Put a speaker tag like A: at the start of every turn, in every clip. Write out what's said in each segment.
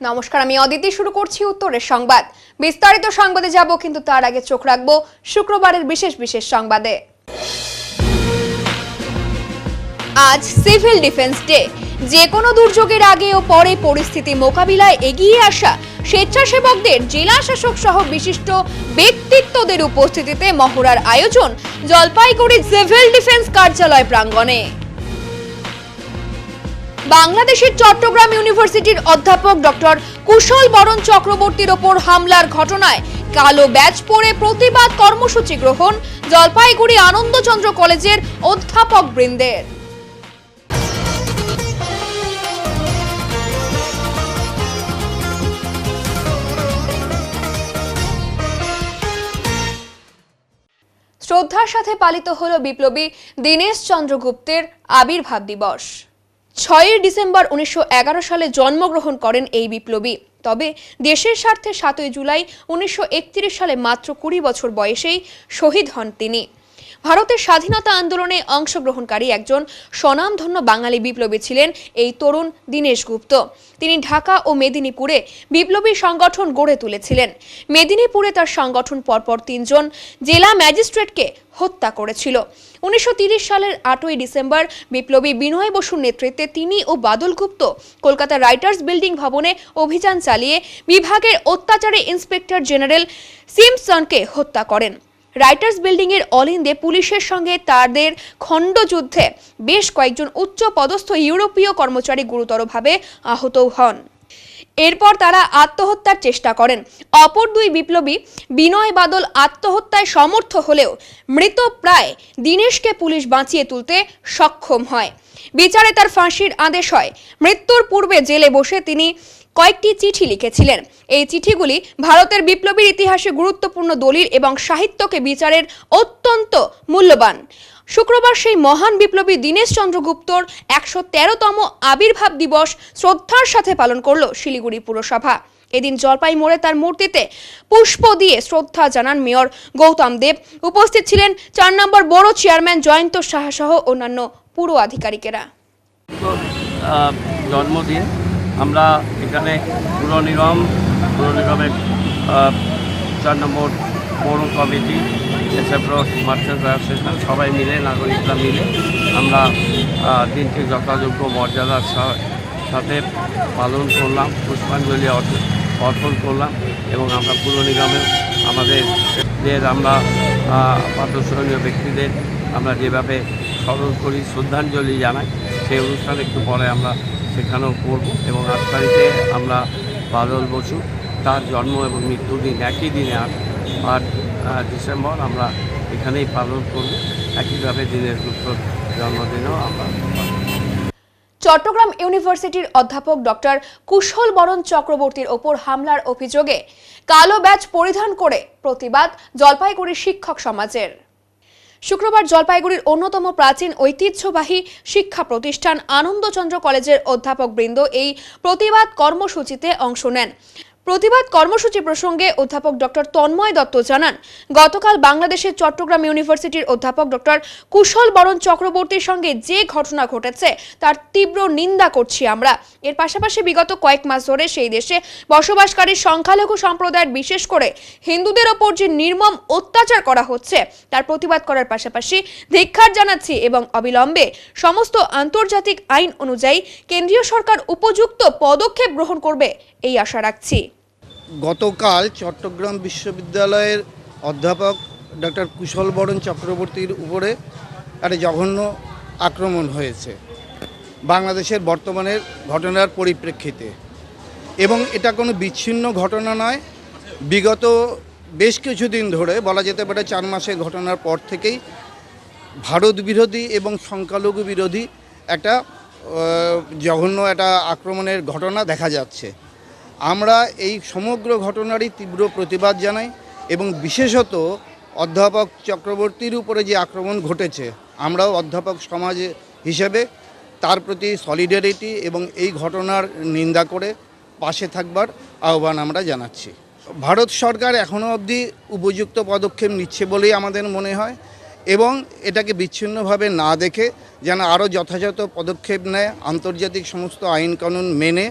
A: নমস্কার, আমি অদিতি। শুরু করছি উত্তরের সংবাদ। বিস্তারিত সংবাদে যাব, কিন্তু তার আগে চোখ রাখবো শুক্রবারের বিশেষ বিশেষ সংবাদে। আজ সিভিল ডিফেন্স ডে। যে কোনো দুর্যোগের আগে ও পরে পরিস্থিতি মোকাবিলায় এগিয়ে আসা স্বেচ্ছাসেবকদের জেলা শাসক সহ বিশিষ্ট ব্যক্তিত্বদের উপস্থিতিতে মহড়ার আয়োজন জলপাইগুড়ি সিভিল ডিফেন্স কার্যালয় প্রাঙ্গণে। বাংলাদেশের চট্টগ্রাম ইউনিভার্সিটির অধ্যাপক ডক্টর কুশল বরণ চক্রবর্তীর ওপর হামলার ঘটনায় কালো ব্যাজ পরে প্রতিবাদ কর্মসূচি গ্রহণ জলপাইগুড়ি আনন্দচন্দ্র কলেজের অধ্যাপক বৃন্দের। শ্রদ্ধার সাথে পালিত হলো বিপ্লবী দীনেশ চন্দ্র গুপ্তের আবির্ভাব দিবস। 6 ডিসেম্বর 1911 সালে জন্মগ্রহণ করেন এই বিপ্লবী। তবে দেশের স্বার্থে 7 জুলাই 1931 সালে মাত্র 20 বছর বয়সেই শহীদ হন তিনি। ভারতের স্বাধীনতা আন্দোলনে অংশগ্রহণকারী একজন স্বনামধন্য বাঙালি বিপ্লবী ছিলেন এই তরুণ দীনেশ গুপ্ত। তিনি ঢাকা ও মেদিনীপুরে বিপ্লবী সংগঠন গড়ে তুলেছিলেন। মেদিনীপুরে তার সংগঠন পরপর 3 জন জেলা ম্যাজিস্ট্রেটকে হত্যা করেছিল। 1930 সালের 8 ডিসেম্বর বিপ্লবী বিনয় বসুর নেতৃত্বে তিনি ও বাদল গুপ্ত কলকাতা রাইটার্স বিল্ডিং ভবনে অভিযান চালিয়ে বিভাগের অত্যাচারী ইন্সপেক্টর জেনারেল সিমসনকে হত্যা করেন। রাইটার্স বিল্ডিং এর অলিন্দে পুলিশের সঙ্গে তাদের খণ্ডযুদ্ধে বেশ কয়েকজন উচ্চ পদস্থ ইউরোপীয় কর্মচারী গুরুতরভাবে আহত হন। এরপর তারা আত্মহত্যার চেষ্টা করেন। অপর 2 বিপ্লবী বিনয় বাদল আত্মহত্যায় সমর্থ হলেও মৃত প্রায় দীনেশকে পুলিশ বাঁচিয়ে তুলতে সক্ষম হয়। বিচারে তার ফাঁসির আদেশ হয়। মৃত্যুর পূর্বে জেলে বসে তিনি কয়েকটি চিঠি লিখেছিলেন। এই চিঠিগুলি ভারতের বিপ্লবীর ইতিহাসে গুরুত্বপূর্ণ দলিল এবং সাহিত্যকে বিচারের অত্যন্ত মূল্যবান। শুক্রবার সেই মহান বিপ্লবী দীনেশ চন্দ্র গুপ্তর 113তম আবির্ভাব দিবস শ্রদ্ধার সাথে পালন করল শিলিগুড়ি পুরসভা। এদিন জলপাই মোড়ে তার মূর্তিতে পুষ্প দিয়ে শ্রদ্ধা জানান মেয়র গৌতম দেব। উপস্থিত ছিলেন 4 নম্বর বড় চেয়ারম্যান জয়ন্ত সাহা সহ অন্যান্য পুর আধিকারিকেরা।
B: জন্মদিন আমরা এখানে পুর নিগমের 4 নম্বর পৌর কমিটি, এসএফরোড মার্চেন্ট অ্যাসোসিয়েশন সবাই মিলে, নাগরিকরা মিলে আমরা দিনটি যথাযোগ্য মর্যাদার সাথে পালন করলাম, পুষ্পাঞ্জলি অর্পণ করলাম এবং আমরা পুর নিগমের আমাদের আমরা প্রাতঃস্মরণীয় ব্যক্তিদের আমরা যেভাবে স্মরণ করি, শ্রদ্ধাঞ্জলি জানাই, সেই অনুষ্ঠান একটু পরে আমরা সেখানেও করব। এবং 8 তারিখে আমরা বাদল বসু তার জন্ম এবং মৃত্যুদিন একই দিনে 8 ডিসেম্বর আমরা এখানেই পালন করব। একইভাবে দীনেশ গুপ্তর জন্মদিনেও আমরা।
A: চট্টগ্রাম ইউনিভার্সিটির অধ্যাপক ডক্টর কুশল বরণ চক্রবর্তীর ওপর হামলার অভিযোগে কালো ব্যাজ পরিধান করে প্রতিবাদ জলপাইগুড়ির শিক্ষক সমাজের। শুক্রবার জলপাইগুড়ির অন্যতম প্রাচীন ঐতিহ্যবাহী শিক্ষা প্রতিষ্ঠান আনন্দচন্দ্র কলেজের অধ্যাপক বৃন্দ এই প্রতিবাদ কর্মসূচিতে অংশ নেন। প্রতিবাদ কর্মসূচি প্রসঙ্গে অধ্যাপক ডক্টর তন্ময় দত্ত জানান, গতকাল বাংলাদেশের চট্টগ্রাম ইউনিভার্সিটির অধ্যাপক ডক্টর কুশল বরণ চক্রবর্তীর সঙ্গে যে ঘটনা ঘটেছে তার তীব্র নিন্দা করছি আমরা। এর পাশাপাশি বিগত কয়েক মাস ধরে সেই দেশে বসবাসকারী সংখ্যালঘু সম্প্রদায়ের, বিশেষ করে হিন্দুদের ওপর যে নির্মম অত্যাচার করা হচ্ছে তার প্রতিবাদ করার পাশাপাশি ধিক্কার জানাচ্ছি এবং অবিলম্বে সমস্ত আন্তর্জাতিক আইন অনুযায়ী কেন্দ্রীয় সরকার উপযুক্ত পদক্ষেপ গ্রহণ করবে এই আশা রাখছি।
C: গতকাল চট্টগ্রাম বিশ্ববিদ্যালয়ের অধ্যাপক ডক্টর কুশল বরণ চক্রবর্তীর উপরে একটা জঘন্য আক্রমণ হয়েছে বাংলাদেশের বর্তমানের ঘটনার পরিপ্রেক্ষিতে, এবং এটা কোনো বিচ্ছিন্ন ঘটনা নয়। বিগত বেশ কিছুদিন ধরে, বলা যেতে পারে 4 মাসের ঘটনার পর থেকেই ভারত বিরোধী এবং সংখ্যালঘু বিরোধী একটা জঘন্য একটা আক্রমণের ঘটনা দেখা যাচ্ছে। আমরা এই সমগ্র ঘটনারই তীব্র প্রতিবাদ জানাই এবং বিশেষত অধ্যাপক চক্রবর্তীর উপরে যে আক্রমণ ঘটেছে, আমরাও অধ্যাপক সমাজ হিসেবে তার প্রতি সলিডারিটি এবং এই ঘটনার নিন্দা করে পাশে থাকবার আহ্বান আমরা জানাচ্ছি। ভারত সরকার এখনও অবধি উপযুক্ত পদক্ষেপ নিচ্ছে বলেই আমাদের মনে হয়, এবং এটাকে বিচ্ছিন্নভাবে না দেখে যেন আরও যথাযথ পদক্ষেপ নেয়, আন্তর্জাতিক সমস্ত আইন কানুন মেনে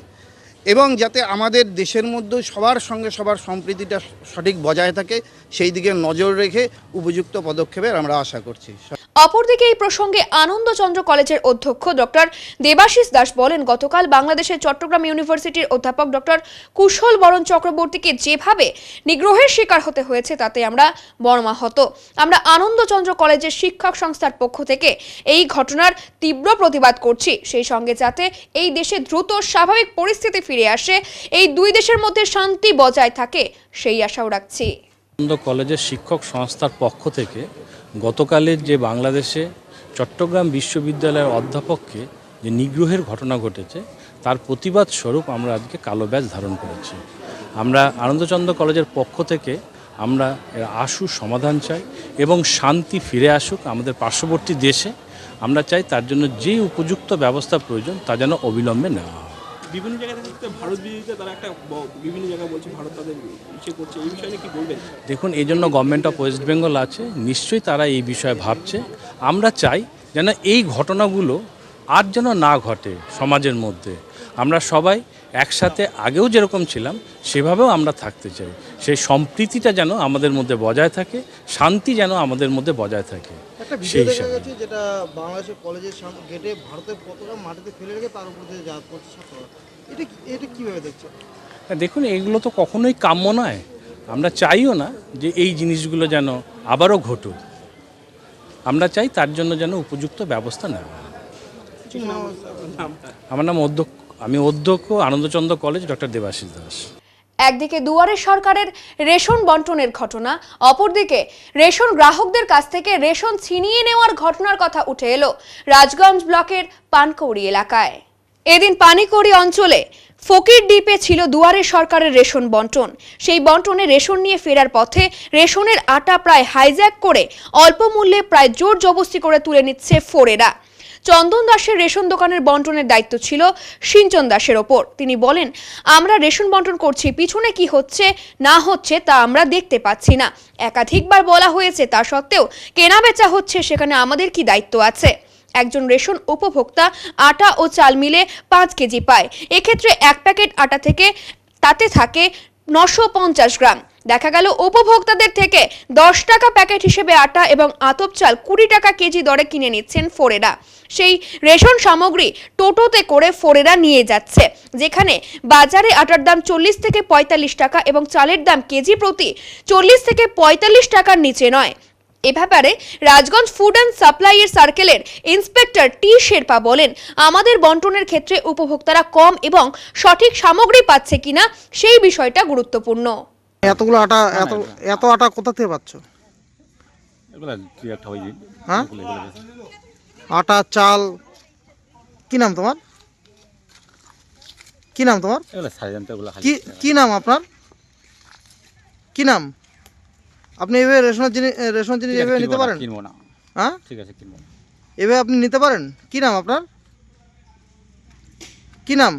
C: এবং যাতে আমাদের দেশের মধ্যে সবার সঙ্গে সবার সম্প্রীতিটা সঠিক বজায় থাকে সেই দিকে নজর রেখে উপযুক্ত পদক্ষেপের আমরা আশা করছি।
A: অপরদিকে এই প্রসঙ্গে আনন্দচন্দ্র কলেজের অধ্যক্ষ ডক্টর দেবাশিস দাস বলেন, গতকাল বাংলাদেশের চট্টগ্রাম ইউনিভার্সিটির অধ্যাপক ডক্টর কুশল বরণ চক্রবর্তীকে যেভাবে নিগ্রহের শিকার হতে হয়েছে তাতে আমরা মর্মাহত। আমরা আনন্দচন্দ্র কলেজের শিক্ষক সংস্থার পক্ষ থেকে এই ঘটনার তীব্র প্রতিবাদ করছি। সেই সঙ্গে যাতে এই দেশে দ্রুত স্বাভাবিক পরিস্থিতি ফিরে আসে, এই দুই দেশের মধ্যে শান্তি বজায় থাকে, সেই আশাও রাখছি।
D: আনন্দ কলেজের শিক্ষক সংস্থার পক্ষ থেকে গতকালের যে বাংলাদেশে চট্টগ্রাম বিশ্ববিদ্যালয়ের অধ্যাপককে যে নিগ্রহের ঘটনা ঘটেছে তার প্রতিবাদ স্বরূপ আমরা আজকে কালো ব্যাজ ধারণ করেছি। আমরা আনন্দচন্দ্র কলেজের পক্ষ থেকে আমরা এর আশু সমাধান চাই এবং শান্তি ফিরে আসুক আমাদের পার্শ্ববর্তী দেশে। আমরা চাই তার জন্য যেই উপযুক্ত ব্যবস্থা প্রয়োজন তা যেন অবিলম্বে নেওয়া হয়।
E: বিভিন্ন জায়গা থেকে ভারত বিরোধিতা তারা একটা বিভিন্ন জায়গায় বলছে ভারত তাদের ইসে করছে, এই বিষয়ে কি বলবেন?
D: দেখুন, এই জন্য গভর্নমেন্ট অফ ওয়েস্ট বেঙ্গল আছে, নিশ্চয়ই তারা এই বিষয়ে ভাবছে। আমরা চাই যেন এই ঘটনাগুলো আর যেন না ঘটে সমাজের মধ্যে। আমরা সবাই একসাথে আগেও যেরকম ছিলাম সেভাবেও আমরা থাকতে চাই। সেই সম্প্রীতিটা যেন আমাদের মধ্যে বজায় থাকে, শান্তি যেন আমাদের মধ্যে বজায় থাকে।
F: একটা ভিডিও
D: সেই
F: দেখা
D: হিসাবে
F: গেছে যেটা বাংলাদেশের কলেজের গেটে ভারতের পতাকা মাটিতে ফেলে রেখে তার উপর দিয়ে যাওয়া করছে ছাত্ররা। এটা কিভাবে দেখছে?
D: দেখুন, এগুলো তো কখনোই কাম্য নয়। আমরা চাইও না যে এই জিনিসগুলো যেন আবারও ঘটুক। আমরা চাই তার জন্য যেন উপযুক্ত ব্যবস্থা নেওয়া হয়। আমার নাম আমি অধ্যক্ষ আনন্দচন্দ্র কলেজ ডক্টর দেবাশিস দাস।
A: একদিকে দুয়ারে সরকারের রেশন বন্টনের ঘটনা, অপরদিকে রেশন গ্রাহকদের কাছ থেকে রেশন ছিনিয়ে নেওয়ার ঘটনার কথা উঠে এলো রাজগঞ্জ ব্লকের পানকৌড়ি এলাকায়। এদিন পানিকৌড়ি অঞ্চলে ফকির দ্বীপে ছিল দুয়ারে সরকারের রেশন বন্টন। সেই বন্টনে রেশন নিয়ে ফেরার পথে রেশনের আটা প্রায় হাইজ্যাক করে অল্প মূল্যে প্রায় জোর জবস্তি করে তুলে নিচ্ছে ফোরেরা। চন্দন দাসের রেশন দোকানের বন্টনের দায়িত্ব ছিল সিঞ্চন দাসের ওপর। তিনি বলেন, আমরা রেশন বন্টন করছি, পিছনে কি হচ্ছে না হচ্ছে তা আমরা দেখতে পাচ্ছি না। একাধিকবার বলা হয়েছে, তা সত্ত্বেও কেনা বেচা হচ্ছে, সেখানে আমাদের কি দায়িত্ব আছে? একজন রেশন উপভোক্তা আটা ও চাল মিলে 5 কেজি পায়। এক্ষেত্রে এক প্যাকেট আটা থেকে তাতে থাকে 950 গ্রাম। দেখা গেল উপভোক্তাদের থেকে 10 টাকা প্যাকেট হিসেবে আটা এবং আতপ চাল 20 টাকা কেজি দরে কিনে নিচ্ছেন ফোরেরা। সেই রেশন সামগ্রী টোটোতে করে ফোরেরা নিয়ে যাচ্ছে, যেখানে বাজারে আটার দাম 40 থেকে 45 টাকা এবং চালের দাম কেজি প্রতি 40 থেকে 45 টাকার নিচে নয়। এ ব্যাপারে রাজগঞ্জ ফুড অ্যান্ড সাপ্লাইয়ের সার্কেলের ইন্সপেক্টর টি শেরপা বলেন, আমাদের বন্টনের ক্ষেত্রে উপভোক্তারা কম এবং সঠিক সামগ্রী পাচ্ছে কিনা সেই বিষয়টা গুরুত্বপূর্ণ।
F: এতগুলো আটা এত আটা কোথা থেকে পাচ্ছ? হ্যাঁ, আটা চাল কি নাম তোমার? কি নাম তোমার? কি নাম আপনার? কি নাম? আপনি এভাবে রেশন জিনিস এভাবে নিতে পারেন? হ্যাঁ, ঠিক আছে, কিনবো। এভাবে আপনি নিতে পারেন? কি নাম আপনার? কি নাম?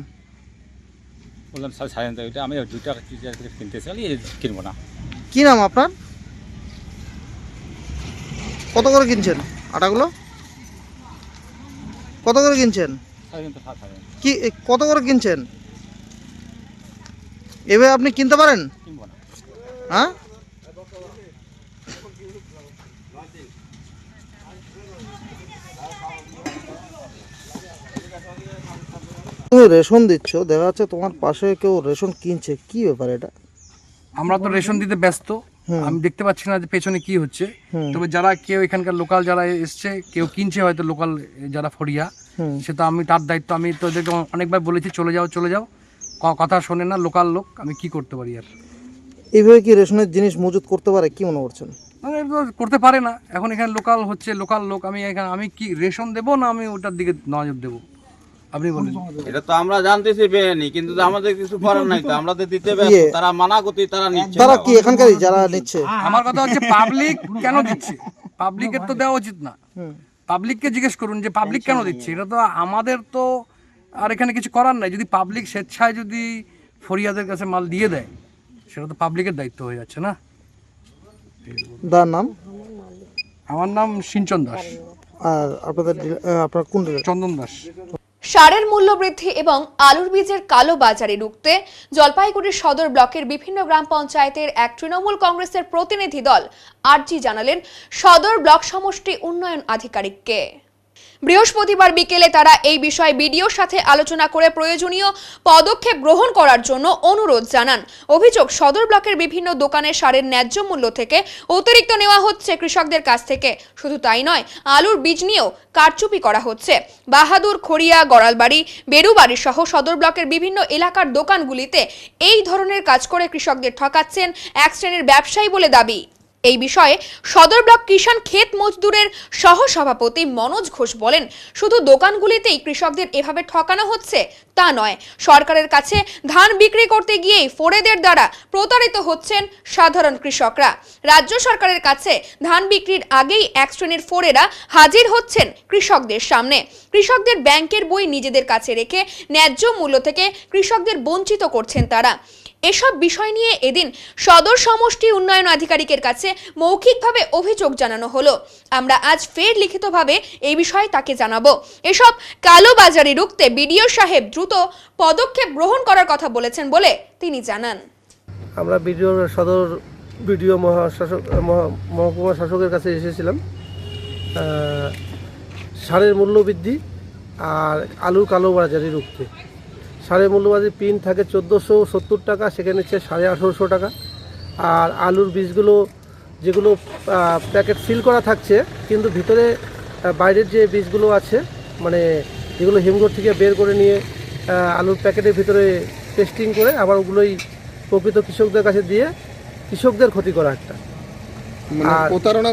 G: বললাম আমি 2 টাকা কিনতে চাই, কিনবো না।
F: কি নাম আপনার? কত করে কিনছেন আটাগুলো? কত করে কিনছেন? কি কত করে কিনছেন? এভাবে আপনি কিনতে পারেন?
G: কিনবো না।
F: হ্যাঁ, তুমি রেশন দিচ্ছ, দেখা যাচ্ছে তোমার পাশে কেউ রেশন কিনছে, কি ব্যাপার এটা?
H: আমরা তো রেশন দিতে ব্যস্ত, আমি দেখতে পাচ্ছি না যে পেছনে কি হচ্ছে। তবে যারা কেউ এখানকার লোকাল যারা এসছে, কেউ কিনছে হয়তো লোকাল যারা ফরিয়া, সেটা আমি তার দায়িত্ব। আমি তো ওদেরকে অনেকবার বলেছি চলে যাও, কথা শোনে না লোকাল লোক, আমি কি করতে পারি আর?
F: এইভাবে কি রেশনের জিনিস মজুত করতে পারে, কি মনে করছেন?
H: করতে পারে না। এখন এখানে লোকাল হচ্ছে, লোকাল লোক, আমি কি রেশন দেবো না আমি ওটার দিকে নজর দেবো? আপনি বলেন।
I: এটা তো আমরা জানতেছি পেনি, কিন্তু আমাদের কিছু করার নাই, তো আমরা তো দিতে ব্যস্ত। তারা মানা করতে তারা নিচ্ছে।
F: তারা কি এখানকারই যারা নিচ্ছে?
H: আমার কথা হচ্ছে পাবলিক কেন দিচ্ছে? পাবলিকের তো দেওয়া উচিত না। পাবলিককে জিজ্ঞেস করুন যে পাবলিক কেন দিচ্ছে। এটা তো আমাদের তো আর এখানে কিছু করার নাই। যদি পাবলিক স্বেচ্ছায় যদি ফরিয়াদের কাছে মাল দিয়ে দেয়, সেটা তো পাবলিকের দায়িত্ব হয়ে যাচ্ছে না।
F: তার নাম?
H: আমার নাম সিঞ্চন দাস।
F: আর আপনার কোন?
H: চন্দন দাস।
A: সারের মূল্য বৃদ্ধি এবং আলুর বীজের কালো বাজারে রুখতে জলপাইগুড়ি সদর ব্লকের বিভিন্ন গ্রাম পঞ্চায়েতের এক তৃণমূল কংগ্রেসের প্রতিনিধি দল আর্জি জানালেন সদর ব্লক সমষ্টি উন্নয়ন আধিকারিককে। বৃহস্পতিবার বিকেলে তারা এই বিষয়ে বিডিওর সাথে আলোচনা করে প্রয়োজনীয় পদক্ষেপ গ্রহণ করার জন্য অনুরোধ জানান। অভিযোগ, সদর ব্লকের বিভিন্ন দোকানে সারের ন্যায্য মূল্য থেকে অতিরিক্ত নেওয়া হচ্ছে কৃষকদের কাছ থেকে। শুধু তাই নয়, আলুর বীজ নিয়েও কারচুপি করা হচ্ছে। বাহাদুর, খড়িয়া, গড়ালবাড়ি, বেরুবাড়ি সহ সদর ব্লকের বিভিন্ন এলাকার দোকানগুলিতে এই ধরনের কাজ করে কৃষকদের ঠকাচ্ছেন এক শ্রেণীর ব্যবসায়ী বলে দাবি। এই বিষয়ে সদর ব্লক কিষাণ ক্ষেত মজদুরের সহ সভাপতি মনোজ ঘোষ বলেন, শুধু দোকানগুলিতেই কৃষকদের এভাবে ঠকানো হচ্ছে তা নয়, সরকারের কাছে ধান বিক্রি করতে গিয়েই ফোরেদের দ্বারা প্রতারিত হচ্ছেন সাধারণ কৃষকরা। রাজ্য সরকারের কাছে ধান বিক্রির আগেই এক শ্রেণীর ফোরেরা হাজির হচ্ছেন কৃষকদের সামনে। কৃষকদের ব্যাংকের বই নিজেদের কাছে রেখে ন্যায্য মূল্য থেকে কৃষকদের বঞ্চিত করছেন তারা। এসব বিষয় নিয়ে এদিন সদর সমষ্টি উন্নয়ন আধিকারিকের কাছে মৌখিকভাবে অভিযোগ জানানো হলো। আমরা আজ ফের লিখিতভাবে এই বিষয়ে তাকে জানাবো। এসব কালোবাজারি রুখতে বিডিও সাহেব দ্রুত পদক্ষেপ গ্রহণ করার কথা বলেছেন বলে তিনি জানান।
J: আমরা সদর বিডিও মহকুমা শাসকের কাছে এসেছিলাম সারের মূল্য বৃদ্ধি আর আলুর কালোবাজারি রুখতে। সারের মূল্যবাদী পিন থাকে 1470 টাকা, সেখানে হচ্ছে 1850 টাকা। আর আলুর বীজগুলো যেগুলো প্যাকেট সিল করা থাকছে, কিন্তু ভিতরে বাইরের যে বীজগুলো আছে, মানে যেগুলো হিমঘর থেকে বের করে নিয়ে আলুর প্যাকেটের ভিতরে টেস্টিং করে আবার ওগুলোই প্রকৃত কৃষকদের কাছে দিয়ে কৃষকদের ক্ষতি করা একটা, আর প্রতারণা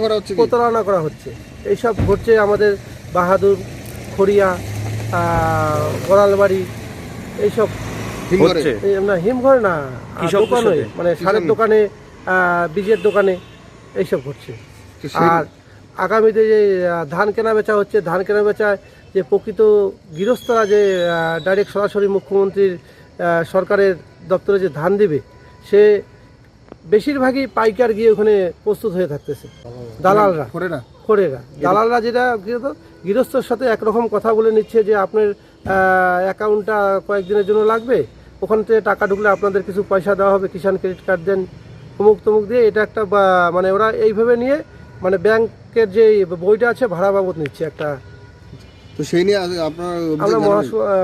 J: করা হচ্ছে। এইসব ঘটছে আমাদের বাহাদুর, খড়িয়া, গড়ালবাড়ি, এইসব না হিমঘর না, দোকানে, মানে সারের দোকানে, বীজের দোকানে এইসব ঘটছে। আর আগামীতে যে ধান কেনা বেচা হচ্ছে, ধান কেনা বেচায় যে প্রকৃত গৃহস্থরা যে ডাইরেক্ট সরাসরি মুখ্যমন্ত্রীর সরকারের দপ্তরে যে ধান দেবে, সে বেশিরভাগই পাইকার গিয়ে ওখানে প্রস্তুত হয়ে থাকতেছে। দালালরা, খোরেরা, দালালরা যেটা গৃহস্থর সাথে একরকম কথা বলে নিচ্ছে যে আপনার অ্যাকাউন্টটা কয়েকদিনের জন্য লাগবে, ওখান থেকে টাকা ঢুকলে আপনাদের কিছু পয়সা দেওয়া হবে, কিষাণ ক্রেডিট কার্ড দেন, অমুক তমুক দিয়ে। এটা একটা মানে ওরা এইভাবে নিয়ে, মানে ব্যাংকের যে বইটা আছে ভাড়া বাবদ নিচ্ছে একটা।
K: তো সেই নিয়ে আপনার
J: আমরা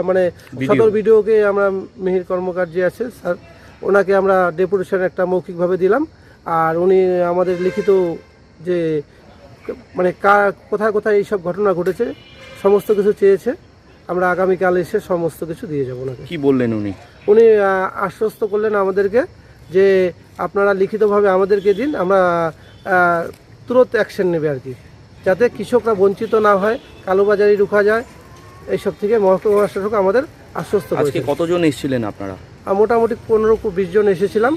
J: মানে সদর বিডিওকে আমরা মিহির কর্মকার যে আছে স্যার, ওনাকে আমরা ডেপুটেশন একটা মৌখিকভাবে দিলাম। আর উনি আমাদের লিখিত যে মানে কোথায় কোথায় এইসব ঘটনা ঘটেছে সমস্ত কিছু চেয়েছে, আমরা আগামীকাল এসে সমস্ত কিছু দিয়ে যাবো ওনাকে।
D: কি বললেন উনি?
J: উনি আশ্বস্ত করলেন আমাদেরকে যে আপনারা লিখিতভাবে আমাদেরকে দিন, আমরা তুরন্ত অ্যাকশন নেবে আর কি, যাতে কৃষকরা বঞ্চিত না হয়, কালোবাজারি রুখা যায়। এইসব থেকে মহকুমা শাসক আমাদের আশ্বস্ত করেছে।
D: আজকে কতজন এসেছিলেন আপনারা?
J: মোটামুটি 15-20 জন এসেছিলাম।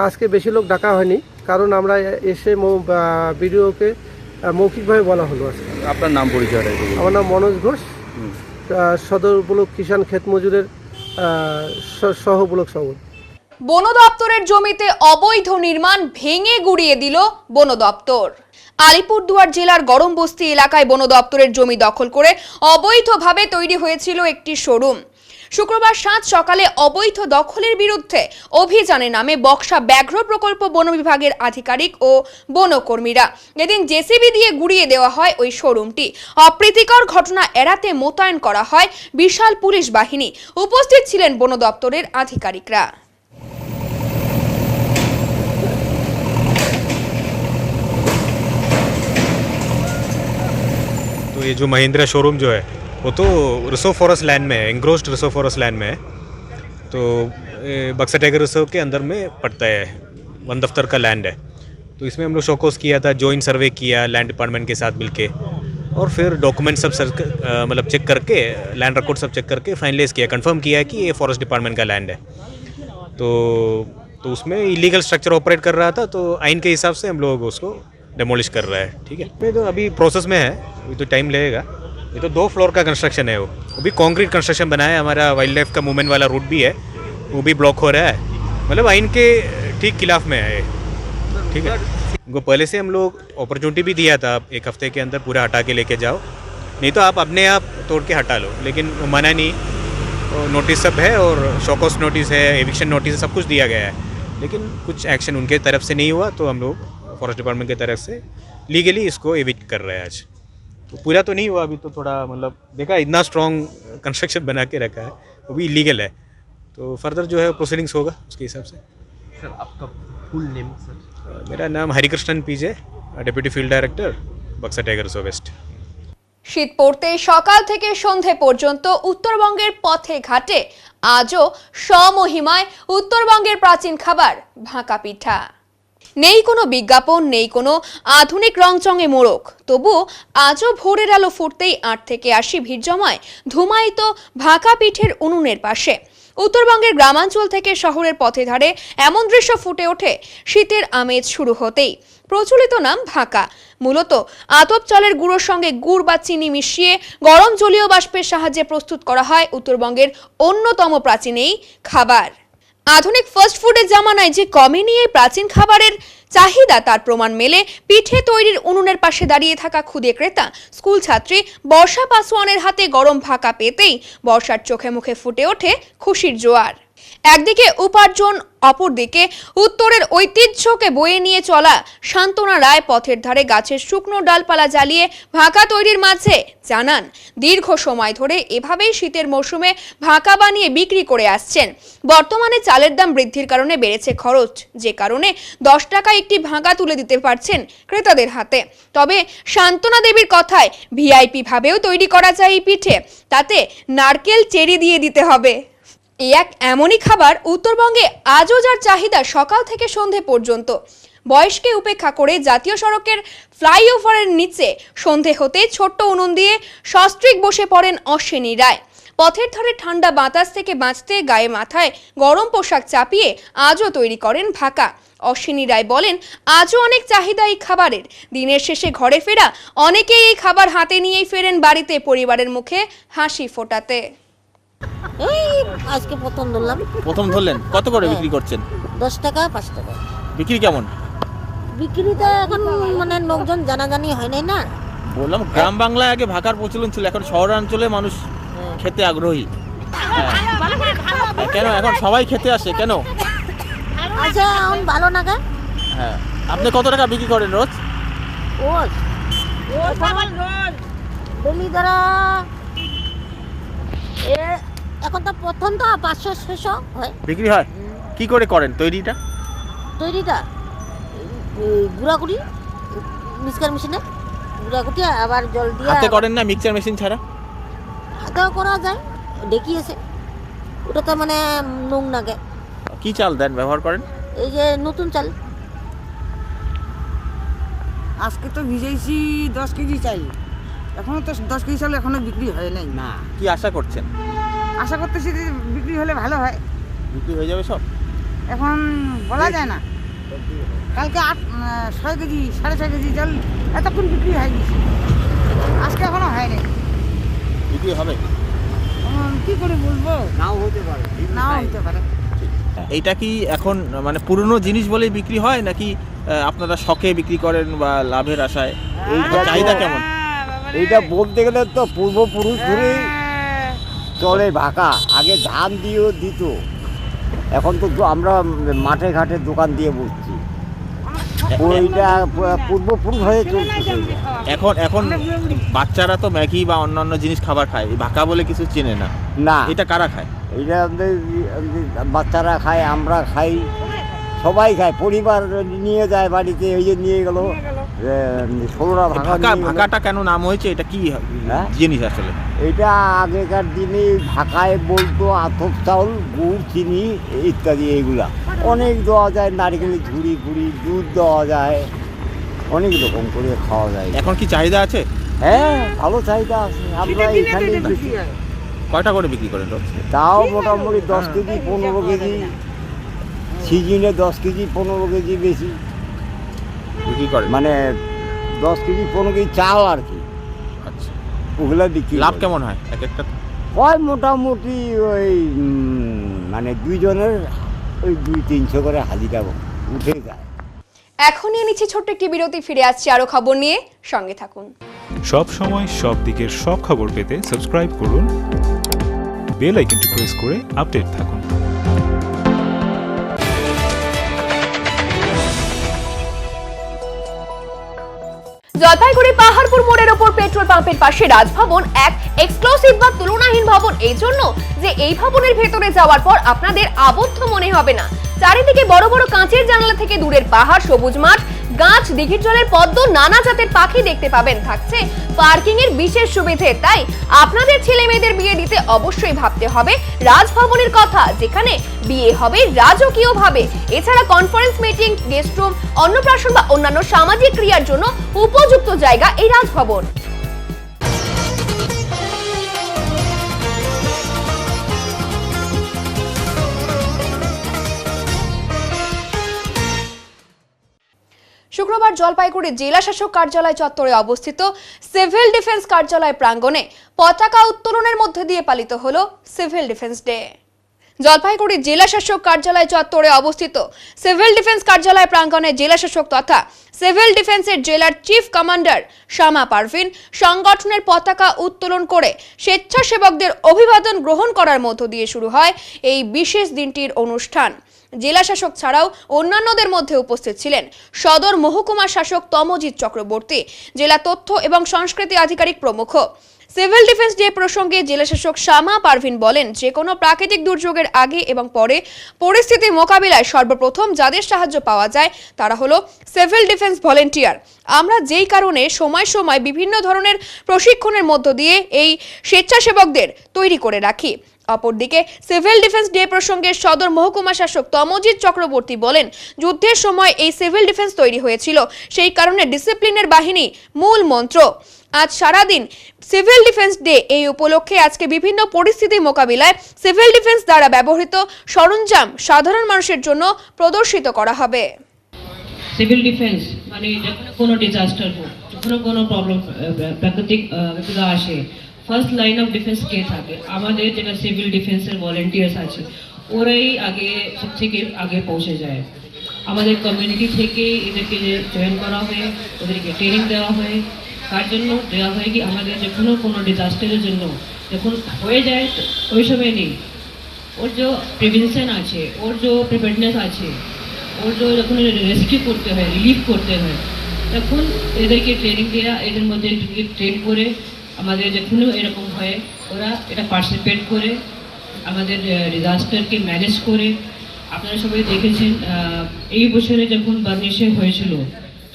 J: আজকে বেশি লোক ডাকা হয়নি, কারণ আমরা এসে বিডিওকে মৌখিকভাবে বলা হলো। আজকে
D: আপনার নাম পরিচয়?
J: আমার নাম মনোজ ঘোষ, সদর ব্লক কিষাণ ক্ষেত মজুরের সহ ব্লক সভাপতি।
A: বন দপ্তরের জমিতে অবৈধ নির্মাণ ভেঙে গুড়িয়ে দিল বন দপ্তর। আলিপুরদুয়ার জেলার গরমবস্তি এলাকায় বন দপ্তরের জমি দখল করে অবৈধভাবে তৈরি হয়েছিল একটি শোরুম। শুক্রবার সাত সকালে অবৈধ দখলের বিরুদ্ধে অভিযানের নামে বক্সা ব্যাঘ্র প্রকল্প বন বিভাগের আধিকারিক ও বনকর্মীরা এদিন জেসিবি দিয়ে গুড়িয়ে দেওয়া হয় ওই শোরুমটি। অপ্রীতিকর ঘটনা এড়াতে মোতায়েন করা হয় বিশাল পুলিশ বাহিনী। উপস্থিত ছিলেন বন দপ্তরের আধিকারিকরা।
L: तो ये जो महिंद्रा शोरूम जो है वो तो रिसर्व फॉरेस्ट लैंड में है, एंग्रोस्ड रिसर्व फॉरेस्ट लैंड में है। तो बक्सा टाइगर रिजर्व के अंदर में पड़ता है, वन दफ्तर का लैंड है। तो इसमें हम लोग शोकोस किया था, जॉइंट सर्वे किया लैंड डिपार्टमेंट के साथ मिलके, और फिर डॉक्यूमेंट सब मतलब चेक करके, लैंड रिकॉर्ड सब चेक करके फाइनलाइज किया, कंफर्म किया कि ये फॉरेस्ट डिपार्टमेंट का लैंड है। तो उसमें इलीगल स्ट्रक्चर ऑपरेट कर रहा था, तो आइन के हिसाब से हम लोग उसको डेमोलिश कर रहा है। ठीक है, ये तो अभी प्रोसेस में है, अभी तो टाइम लगेगा। ये तो 2 फ्लोर का कंस्ट्रक्शन है, वो अभी कंक्रीट कंस्ट्रक्शन बना है। हमारा वाइल्ड लाइफ का मूवमेंट वाला रूट भी है, वो भी ब्लॉक हो रहा है, मतलब आइन के ठीक खिलाफ में है। ठीक है, उनको पहले से हम लोग अपॉर्चुनिटी भी दिया था, 1 हफ्ते के अंदर पूरा हटा के लेके जाओ, नहीं तो आप अपने आप तोड़ के हटा लो, लेकिन वो मना नहीं, नोटिस सब है और शोकॉस नोटिस है, एविक्शन नोटिस है, सब कुछ दिया गया है, लेकिन कुछ एक्शन उनके तरफ से नहीं हुआ, तो हम लोग फॉरेस्ट डिपार्टमेंट की तरफ से लीगली इसको एविक्ट कर रहे हैं आज। तो पूरा तो नहीं हुआ अभी, तो थोड़ा मतलब देखा इतना स्ट्रॉन्ग कंस्ट्रक्शन बना के रखा है, वो भी इलीगल है, तो फर्दर जो है प्रोसीडिंग्स होगा उसके हिसाब से।
E: सर आपका फुल नेम सर?
L: मेरा नाम हरिकृष्णन पीजे, डेप्यूटी फील्ड डायरेक्टर, बक्सा टाइगर रिजर्व वेस्ट।
A: শীত পড়তে সকাল থেকে সন্ধে পর্যন্ত উত্তরবঙ্গের পথে ঘাটে আজও স্বমহিমায় উত্তরবঙ্গের প্রাচীন খাবার ভাঁকা পিঠা। নেই কোনো বিজ্ঞাপন, নেই কোনো আধুনিক রংচঙে মোড়ক, তবু আজও ভোরের আলো ফুটতেই ৮ থেকে ৮০ ভিড় জমায় ধুমায়িত ভাঁকা পিঠের উনুনের পাশে। উত্তরবঙ্গের গ্রামাঞ্চল থেকে শহরের পথে ধারে এমন দৃশ্য ফুটে ওঠে শীতের আমেজ শুরু হতেই। প্রচলিত নাম ভাঁকা, মূলত আতপ চালের গুঁড়োর সঙ্গে গুড় বা চিনি মিশিয়ে গরম জলীয় বাষ্পের সাহায্যে প্রস্তুত করা হয় উত্তরবঙ্গের অন্যতম প্রাচীন এই খাবার। আধুনিক ফাস্ট ফুডের জামানায় যে কমেনি এই প্রাচীন খাবারের চাহিদা তার প্রমাণ মেলে পিঠে তৈরির উনুনের পাশে দাঁড়িয়ে থাকা ক্ষুদে ক্রেতা স্কুল ছাত্রী বর্ষা পাসওয়ানের হাতে গরম ভাঁকা পেতেই বর্ষার চোখে মুখে ফুটে ওঠে খুশির জোয়ার। একদিকে উপার্জন, অপরদিকে উত্তরের ঐতিহ্যকে বয়ে নিয়ে চলা শান্তনা রায় পথের ধারে গাছের শুকনো ডালপালা জ্বালিয়ে ভাঁকা তৈরির মাঝে জানান দীর্ঘ সময় ধরে এভাবেই শীতের মৌসুমে ভাঁকা বানিয়ে বিক্রি করে আসছেন। বর্তমানে চালের দাম বৃদ্ধির কারণে বেড়েছে খরচ, যে কারণে 10 টাকা একটি ভাঁকা তুলে দিতে পারছেন ক্রেতাদের হাতে। তবে শান্তনা দেবীর কথায় ভিআইপি ভাবেও তৈরি করা যায় এই পিঠে, তাতে নারকেল চেরি দিয়ে দিতে হবে। এই এক এমনই খাবার উত্তরবঙ্গে আজও যার চাহিদা সকাল থেকে সন্ধে পর্যন্ত। বয়সকে উপেক্ষা করে জাতীয় সড়কের ফ্লাইওভারের নিচে সন্ধে হতে ছোট্ট উনুন দিয়ে সস্ত্রীক বসে পড়েন অশ্বিনী রায়। পথের ধারে ঠান্ডা বাতাস থেকে বাঁচতে গায়ে মাথায় গরম পোশাক চাপিয়ে আজও তৈরি করেন ভাঁকা। অশ্বিনী রায় বলেন আজও অনেক চাহিদা এই খাবারের। দিনের শেষে ঘরে ফেরা অনেকেই এই খাবার হাতে নিয়েই ফেরেন বাড়িতে পরিবারের মুখে হাসি ফোটাতে।
M: এই আজকে প্রথম ধরলাম।
I: প্রথম ধরলেন, কত করে বিক্রি করছেন?
M: 10 টাকা 5 টাকা।
I: বিক্রি কেমন?
M: বিক্রিটা এখন মানে লোকজন জানাজানি হয় নাই না।
I: বললাম গ্রাম বাংলায় আগে ভাকার প্রচলন ছিল, এখন শহরাঞ্চলে মানুষ খেতে আগ্রহী। কেন এখন সবাই খেতে আসে কেন?
M: আচ্ছা এখন ভালো না কে?
I: হ্যাঁ, আপনি কত টাকা বিক্রি করেন রোজ?
M: রোজ ডেলি দ্বারা এখন তো প্রথম তো 500-600 হয়
I: বিক্রি হয়। কি করে করেন তৈরিটা?
M: গুঁড়াগুড়ি মিক্সার মেশিনে গুঁড়াগুটি আবার জল দিয়ে।
I: হাতে করেন না মিক্সার মেশিন ছাড়া?
M: হাতেও করা যায়, দেখিয়েছে। ওটা তো মানে নুন নাগে।
I: কি চাল দেন ব্যবহার করেন?
M: এই যে নতুন চাল।
N: আজকে তো ভিজাইছি 10 কেজি চাল, এখনো তো 10 কেজি চাল এখনো বিক্রি হয় নাই।
I: না, কি আশা করছেন?
N: আশা করতেছি যে বিক্রি হলে ভালো হয়।
I: বিক্রি হয়ে যাবে সব?
N: এখন বলা যায় না। কালকে 6 কেজি 6.5 কেজি চাল এতক্ষণ বিক্রি হয়ে গেছে, আজকে এখনো হয় নাই।
I: বিক্রি হবে?
N: কি করে বলবো,
I: নাও হতে পারে।
N: নাও হতে পারে।
I: এইটা কি এখন মানে পুরনো জিনিস বলে বিক্রি হয় নাকি আপনারা শখে বিক্রি করেন বা লাভের আশায়? এই চাহিদা কেমন?
O: এইটা বলতে গেলে তো পূর্বপুরুষ ধরেই চলে ভাঁকা। আগে ধান দিয়েও দিত, এখন তো আমরা মাঠে ঘাটে দোকান দিয়ে বসছি। ওইটা পূর্বপুরুষ হয়ে চলছে।
I: এখন বাচ্চারা তো ম্যাগি বা অন্যান্য জিনিস খাবার খায়, ভাঁকা বলে কিছু চেনে না।
O: না,
I: এটা কারা খায়?
O: এটা বাচ্চারা খায়, আমরা খাই, সবাই খায়। পরিবার নিয়ে যায় বাড়িতে, ওই যে নিয়ে গেল 16টা ভাঁকা।
I: ভাঁকাটা কেন নাম হয়েছে, এটা কি জিনিস আসলে?
O: এটা আগেকার দিনে ভাঁকায় বলতো আতপ চাউল, গুড়, চিনি ইত্যাদি। এইগুলা অনেক দেওয়া যায়, নারকেলের ঝুড়ি ফুড়ি, দুধ দেওয়া যায়, অনেক রকম করে খাওয়া যায়।
I: এখন কি চাহিদা আছে?
O: হ্যাঁ, ভালো চাহিদা আছে। আমরা এখানে
I: কয়টা করে বিক্রি করেন রোজ?
O: তাও মোটামুটি 10 কেজি 15 কেজি, সিজনে 10 কেজি 15 কেজি বেশি
I: বিক্রি করেন।
O: মানে 10 কেজি 15 কেজি চাল আর কি।
I: আচ্ছা,
O: ওগুলা বিক্রি।
I: লাভ কেমন হয় এক একটা?
O: হয় মোটামুটি ওই মানে দুইজনের ওই 200-300 করে হাজিরা উঠে যায়।
A: এখন নিয়ে নিচ্ছি ছোট্ট একটি বিরতি, ফিরে আসছি আরো খবর নিয়ে, সঙ্গে থাকুন।
L: সব সময় সব দিকের সব খবর পেতে সাবস্ক্রাইব করুন, বেল আইকনটি প্রেস করে আপডেট থাকুন।
A: জলপাইগুড়ি পাহাড়পুর মোড়ের ওপর পেট্রোল পাম্পের পাশে রাজভবন এক এক্সক্লুসিভ বা তুলনাহীন ভবন, এই জন্য যে এই ভবনের ভেতরে যাওয়ার পর আপনাদের আবদ্ধ মনে হবে না। চারিদিকে বড় বড় কাঁচের জানলা থেকে দূরের পাহাড়, সবুজ মাঠ, গাছ, দিঘির জলের পদ্ম, নানা জাতের পাখি দেখতে পাবেন। থাকছে পার্কিং এর বিশেষ সুবিধে। তাই আপনাদের ছেলে মেয়েদের বিয়ে দিতে অবশ্যই ভাবতে হবে রাজভবনের কথা, যেখানে বিয়ে হবে রাজকীয় ভাবে। এছাড়া কনফারেন্স, মিটিং, গেস্ট রুম, অন্নপ্রাশন বা অন্যান্য সামাজিক ক্রিয়ার জন্য উপযুক্ত জায়গা এই রাজভবন। শুক্রবার জলপাইগুড়ি জেলা শাসক কার্যালয় চত্বরে অবস্থিত সিভিল ডিফেন্স কার্যালয় প্রাঙ্গণে পতাকা উত্তোলনের মধ্যে দিয়ে পালিত হলো সিভিল ডিফেন্স ডে। জলপাইগুড়ি জেলা শাসক কার্যালয় চত্বরে অবস্থিত সিভিল ডিফেন্স কার্যালয় প্রাঙ্গণে জেলা শাসক তথা সিভিল ডিফেন্সের জেলার চিফ কমান্ডার শামা পারভিন সংগঠনের পতাকা উত্তোলন করে স্বেচ্ছাসেবকদের অভিবাদন গ্রহণ করার মধ্য দিয়ে শুরু হয় এই বিশেষ দিনটির অনুষ্ঠান। জেলা শাসক ছাড়াও অন্যান্যদের মধ্যে উপস্থিত ছিলেন সদর মহকুমা শাসক তমজিৎ চক্রবর্তী, জেলা তথ্য এবং সংস্কৃতি আধিকারিক প্রমুখ। সিভিল ডিফেন্স ডে প্রসঙ্গে জেলা শাসক শামা পারভিন বলেন, যে কোনো প্রাকৃতিক দুর্যোগের আগে এবং পরে পরিস্থিতি মোকাবিলায় সর্বপ্রথম যাদের সাহায্য পাওয়া যায় তারা হলো সিভিল ডিফেন্স ভলেন্টিয়ার। আমরা যেই কারণে সময় সময় বিভিন্ন ধরনের প্রশিক্ষণের মধ্য দিয়ে এই স্বেচ্ছাসেবকদের তৈরি করে রাখি। অপরদিকে সিভিল ডিফেন্স ডে প্রসঙ্গে সদর মহকুমা শাসক তমজিৎ চক্রবর্তী বলেন, যুদ্ধের সময় এই সিভিল ডিফেন্স তৈরি হয়েছিল, সেই কারণে ডিসিপ্লিনের বাহিনী মূল মন্ত্র। আজ সারাদিন সিভিল ডিফেন্স ডে, এই উপলক্ষে আজকে বিভিন্ন পরিস্থিতি মোকাবিলায় সিভিল ডিফেন্স দ্বারা ব্যবহৃত সরঞ্জাম সাধারণ মানুষের জন্য প্রদর্শিত করা হবে।
P: সিভিল ডিফেন্স মানে যখন কোনো ডিজাস্টার হোক, যখন কোনো প্রবলেম, প্রাকৃতিক বিপদ আসে, ফার্স্ট লাইন অফ ডিফেন্স কে থাকে? আমাদের যেটা সিভিল ডিফেন্সের ভলেন্টিয়ার্স আছে, ওরাই আগে সব থেকে আগে পৌঁছে যায়। আমাদের কমিউনিটি থেকে এদেরকে জয়েন করা হয়, ওদেরকে ট্রেনিং দেওয়া হয়। তার জন্য দেওয়া হয় কি আমাদের যখনও কোনো ডিজাস্টারের জন্য যখন হয়ে যায় ওই সময় নেই, ওর যে প্রিভেনশন আছে, ওর যে প্রিপেয়ারনেস আছে, ওর যে যখন রেস্কিউ করতে হয়, রিলিফ করতে হয়, তখন এদেরকে ট্রেনিং দেওয়া, এদের মধ্যে ট্রেন করে আমাদের যখনও এরকম হয় ওরা এটা পার্টিসিপেট করে আমাদের ডিজাস্টারকে ম্যানেজ করে। আপনারা সবাই দেখেছেন এই বছরে যখন বার্নিশে হয়েছিল,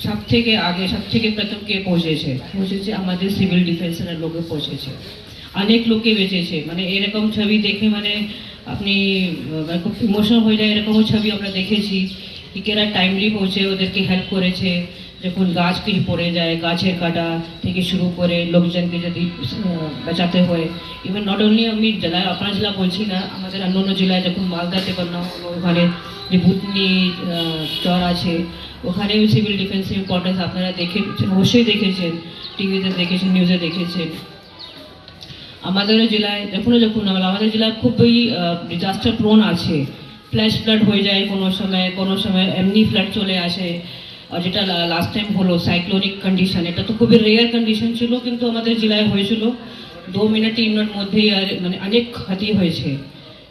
P: সব থেকে আগে সব থেকে প্রথম কে পৌঁছেছে আমাদের সিভিল ডিফেন্সের লোকে পৌঁছেছে, অনেক লোকে বেঁচেছে। মানে এরকম ছবি দেখে মানে আপনি খুব ইমোশনাল হয়ে যায়। এরকমও ছবি আমরা দেখেছি কি এরা টাইমলি পৌঁছে ওদেরকে হেল্প করেছে। যখন গাছ কিছু পড়ে যায়, গাছের কাটা থেকে শুরু করে লোকজনকে যদি বাঁচাতে হয়, ইভেন নট অনলি আমি জেলায়, আপনার জেলা বলছি না, আমাদের অন্য জেলায় যখন মালদাতে বন্যা হলো, ওখানে যে ভুতনি চর আছে, ওখানেও সিভিল ডিফেন্সের ইম্পর্টেন্স আপনারা দেখেছেন, অবশ্যই দেখেছেন, টিভিতে দেখেছেন, নিউজে দেখেছেন। আমাদের জেলায় যখন আমাদের জেলা খুবই ডিজাস্টার প্রোন আছে। ফ্ল্যাশ ফ্লাড হয়ে যায় কোনো সময় এমনি ফ্লাড চলে আসে। আর যেটা লাস্ট টাইম হলো সাইক্লোনিক কন্ডিশন, এটা তো খুবই রেয়ার কন্ডিশন ছিল, কিন্তু আমাদের জেলায় হয়েছিল 2 মিনিট 3 মিনিট মধ্যেই, আর মানে অনেক ক্ষতি হয়েছে।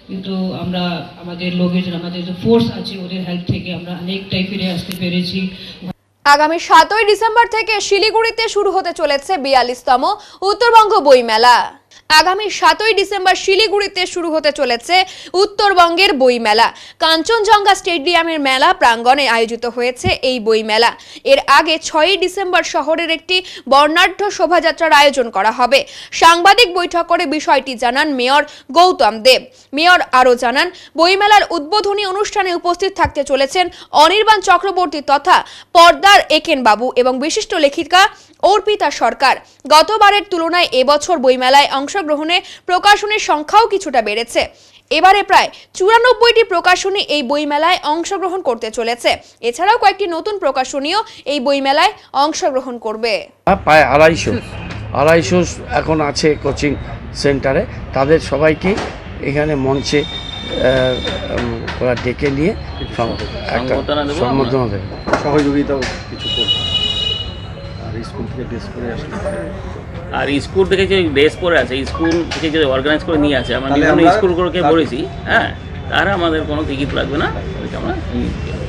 P: কিন্তু আমরা আমাদের লোকের, আমাদের যে ফোর্স আছে ওদের হেল্প থেকে আমরা অনেকটাই ফিরে আসতে পেরেছি।
A: আগামী 7ই ডিসেম্বর থেকে শিলিগুড়িতে শুরু হতে চলেছে 42তম উত্তরবঙ্গ বইমেলা। আগামী 7ই ডিসেম্বর শিলিগুড়িতে শুরু হতে চলেছে উত্তরবঙ্গের বইমেলা। কাঞ্চনজঙ্ঘা স্টেডিয়ামের মেলা প্রাঙ্গণে আয়োজিত হয়েছে এই বইমেলা। এর আগে 6ই ডিসেম্বর শহরের একটি বর্ণাঢ্য শোভাযাত্রার আয়োজন করা হবে। সাংবাদিক বৈঠক করে বিষয়টি জানান মেয়র গৌতম দেব। মেয়র আরও জানান, বইমেলার উদ্বোধনী অনুষ্ঠানে উপস্থিত থাকতে চলেছেন অনির্বাণ চক্রবর্তী তথা পর্দার একেন বাবু এবং বিশিষ্ট লেখিকা অর্পিতা সরকার। গতবারের তুলনায় এবছর বইমেলায় অংশগ্রহণে প্রকাশনীর সংখ্যাও কিছুটা বেড়েছে। এবারে প্রায় 94টি প্রকাশনী এই বইমেলায় অংশগ্রহণ করতে চলেছে। এছাড়াও কয়েকটি নতুন প্রকাশনীও এই বইমেলায় অংশগ্রহণ করবে।
B: প্রায় 250 এখন আছে কোচিং সেন্টারে, তাদের সবাইকে এখানে মঞ্চে ওরা ডেকে নিয়ে সম্বোধনা দেবে, সহযোগিতাও কিছু করবে। আর
D: স্কুল থেকে ড্রেস পরে আসলে।
Q: আর স্কুল থেকে যে ড্রেস পরে আছে, স্কুল থেকে যে অর্গানাইজ করে নিয়ে আছে, আমরা
D: তাহলে
Q: বিভিন্ন
D: আমরা
Q: স্কুলগুলোকে বলেছি, হ্যাঁ, তারা আমাদের কোনো টিকিট লাগবে না, ওইটা আমরা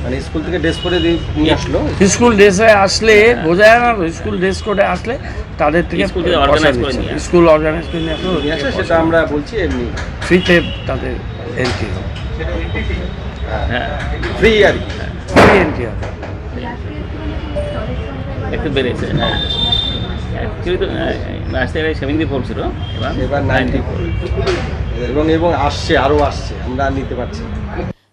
D: মানে স্কুল থেকে ড্রেস পরে নিয়ে আসলো।
B: স্কুল ড্রেসে আসলে বোঝা যায় না, স্কুল ড্রেস কোডে আসলে তাদের থেকে
Q: স্কুল থেকে অর্গানাইজ করে নিয়ে আসে।
B: স্কুল অর্গানাইজ করে নিয়ে
D: নিয়ে আসে, সেটা আমরা বলছি এমনি
B: ফ্রিতে তাদের এন্ট্রি হবে,
Q: হ্যাঁ,
D: ফ্রি আর কি,
B: ফ্রি এন্ট্রি হবে।
Q: একটু বেড়েছে, হ্যাঁ, অ্যাকচুয়ালি তো লাস্ট ইয়ারে 74 ছিল,
D: এবার 94 এবং আসছে, আরও আসছে, আমরা নিতে পারছি না।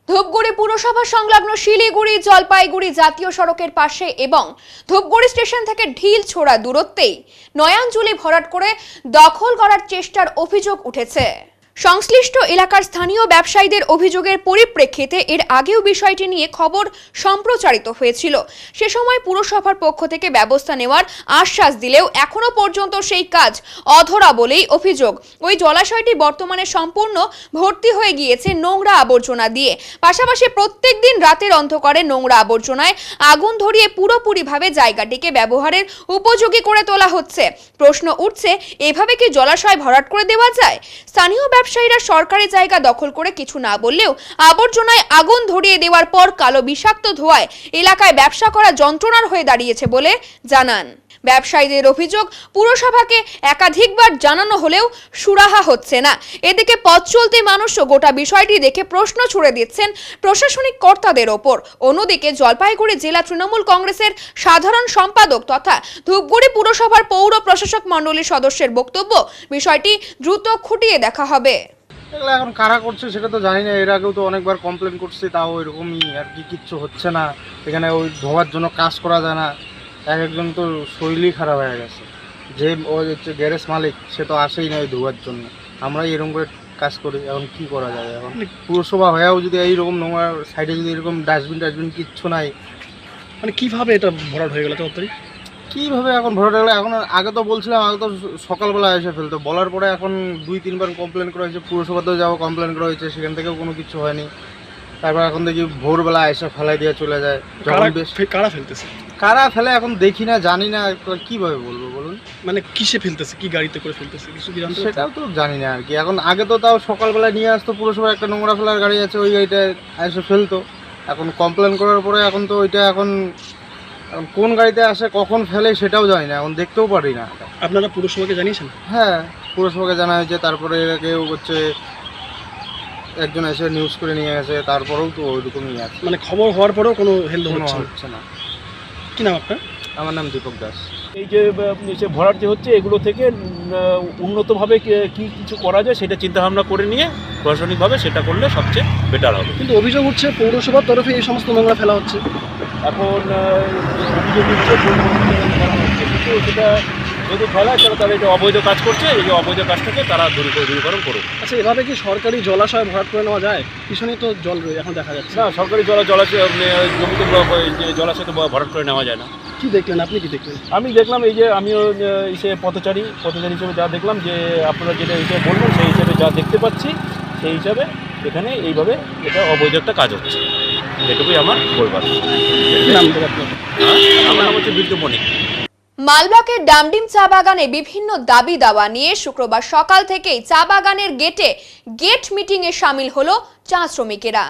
A: ধূপগুড়ি পুরসভা সংলগ্ন শিলিগুড়ি জলপাইগুড়ি জাতীয় সড়কের পাশে এবং ধূপগুড়ি স্টেশন থেকে ঢিল ছোড়া দূরত্বেই নয়াঞ্জলি ভরাট করে দখল করার চেষ্টার অভিযোগ উঠেছে। সংশ্লিষ্ট এলাকার স্থানীয় ব্যবসায়ীদের অভিযোগের পরিপ্রেক্ষিতে এর আগেও বিষয়টি নিয়ে খবর সম্প্রচারিত হয়েছিল। সে সময় পুরসভার পক্ষ থেকে ব্যবস্থা নেওয়ার আশ্বাস দিলেও এখনো পর্যন্ত সেই কাজ অধরা বলেই অভিযোগ। ওই জলাশয়টি বর্তমানে সম্পূর্ণ ভর্তি হয়ে গিয়েছে নোংরা আবর্জনা দিয়ে। পাশাপাশি প্রত্যেকদিন রাতের অন্ধকারে নোংরা আবর্জনায় আগুন ধরিয়ে পুরোপুরিভাবে জায়গাটিকে ব্যবহারের উপযোগী করে তোলা হচ্ছে। প্রশ্ন উঠছে, এভাবে কি জলাশয় ভরাট করে দেওয়া যায়? স্থানীয় ব্যবসায়ীরা সরকারি জায়গা দখল করে কিছু না বললেও আবর্জনায় আগুন ধরিয়ে দেওয়ার পর কালো বিষাক্ত ধোঁয়ায় এলাকায় ব্যবসা করা যন্ত্রণার হয়ে দাঁড়িয়েছে বলে জানান। ব্যবসায়ীদের অভিযোগ, পুরসভাকে একাধিকবার জানানো হলেও সুরাহা হচ্ছে না। এদিকে পথ চলতি মানুষও গোটা বিষয়টি দেখে প্রশ্ন ছুড়ে দিচ্ছেন প্রশাসনিক কর্তাদের ওপর। অন্যদিকে জলপাইগুড়ি জেলা তৃণমূল কংগ্রেসের সাধারণ সম্পাদক তথা ধূপগুড়ি পুরসভার পৌর প্রশাসক মণ্ডলীর সদস্যের বক্তব্য, বিষয়টি দ্রুত খুঁটিয়ে দেখা হবে।
F: এগুলো এখন কারা করছে সেটা তো জানি না, এর আগেও তো অনেকবার কমপ্লেন করছি, তাও এরকমই আর কি, কিচ্ছু হচ্ছে না। এখানে ওই ধোয়ার জন্য কাজ করা যায় না, একজন তো শরীরই খারাপ হয়ে গেছে, যে ওই হচ্ছে গ্যারেজ মালিক সে তো আসেই না ওই ধোয়ার জন্য। আমরাই এরকম করে কাজ করি, এখন কি করা যায়? এখন পুরসভা হয়েও যদি এইরকম নোংরা সাইডে যদি এরকম ডাস্টবিন কিচ্ছু নাই,
E: মানে কিভাবে এটা ভরাট হয়ে গেল তাড়াতাড়ি?
F: কীভাবে এখন ভরাট হয়ে গেলো? এখন আগে তো বলছিলাম, আগে তো সকালবেলা এসে ফেলতো, বলার পরে এখন 2-3বার কমপ্লেন করা হয়েছে, পুরসভাতেও যাওয়া কমপ্লেন করা হয়েছে, সেখান থেকেও কোনো কিছু হয়নি। তারপর এখন দেখি ভোরবেলা এসে ফেলাই দিয়ে চলে যায়।
E: কারা ফেলতেছে?
F: কারা ফেলে এখন দেখি না, জানি না, কিভাবে বলবো বলুন?
E: মানে কিসে ফেলতেছে, কি গাড়িতে করে ফেলতেছে, কিছু কি জানতে?
F: সেটাও তো জানি না আর কি। এখন আগে তো তাও সকালবেলা নিয়ে আসতো, পুরসভার একটা নোংরা ফেলার গাড়ি আছে, ওই গাড়িটা এসে ফেলতো। এখন কমপ্লেন করার পরে এখন তো ওইটা এখন কোন গাড়িতে আসে, কখন ফেলে সেটাও জানি না, এখন দেখতেও পারি না।
E: আপনারা পুরসভাকে জানিয়েছেন?
F: হ্যাঁ, পুরসভাকে জানা হয়েছে, তারপরে কেউ হচ্ছে একজন এসে নিউজ করে নিয়ে গেছে, তারপরেও তো ওইরকমই আছে।
E: মানে খবর হওয়ার পরেও কোনো হেল্প
F: হচ্ছে না।
E: কি নাম আপনার?
F: আমার নাম দীপক দাস।
E: এই যে ভরাট যে হচ্ছে, এগুলো থেকে উন্নতভাবে কি কিছু করা যায় সেটা চিন্তাভাবনা করে নিয়ে প্রশাসনিকভাবে সেটা করলে সবচেয়ে বেটার হবে। কিন্তু অভিযোগ হচ্ছে পৌরসভার তরফে এই সমস্ত নোংরা ফেলা হচ্ছে। এখন অভিযোগ হচ্ছে কিন্তু সেটা যদি ফেলায় তারা তারা এটা অবৈধ কাজ করছে, এই যে অবৈধ কাজটাকে তারা দূরীকরণ করুক। আচ্ছা, এভাবে কি সরকারি জলাশয় ভরাট করে নেওয়া যায়? পিছনে তো জল এখন দেখা যাচ্ছে। না, সরকারি জলাশয় জমিতে জলাশয় তো ভরাট করে নেওয়া যায় না। কি দেখলেন আপনি? কি দেখলেন? আমি দেখলাম, এই যে আমিও এসে পথচারী হিসেবে যা দেখলাম, যে আপনারা যেটা হিসেবে বলবেন সেই হিসেবে যা দেখতে পাচ্ছি, সেই হিসাবে এখানে এইভাবে এটা অবৈধ একটা কাজ হচ্ছে, এটুকুই আমার বলবার। আমার নাম হচ্ছে বিদ্যুৎ মণি।
A: মালব্লকের ডামডিম চা বাগানে বিভিন্ন দাবি দাওয়া নিয়ে শুক্রবার সকাল থেকেই চা বাগানের গেট মিটিংয়ে সামিল হলো চা শ্রমিকেরা।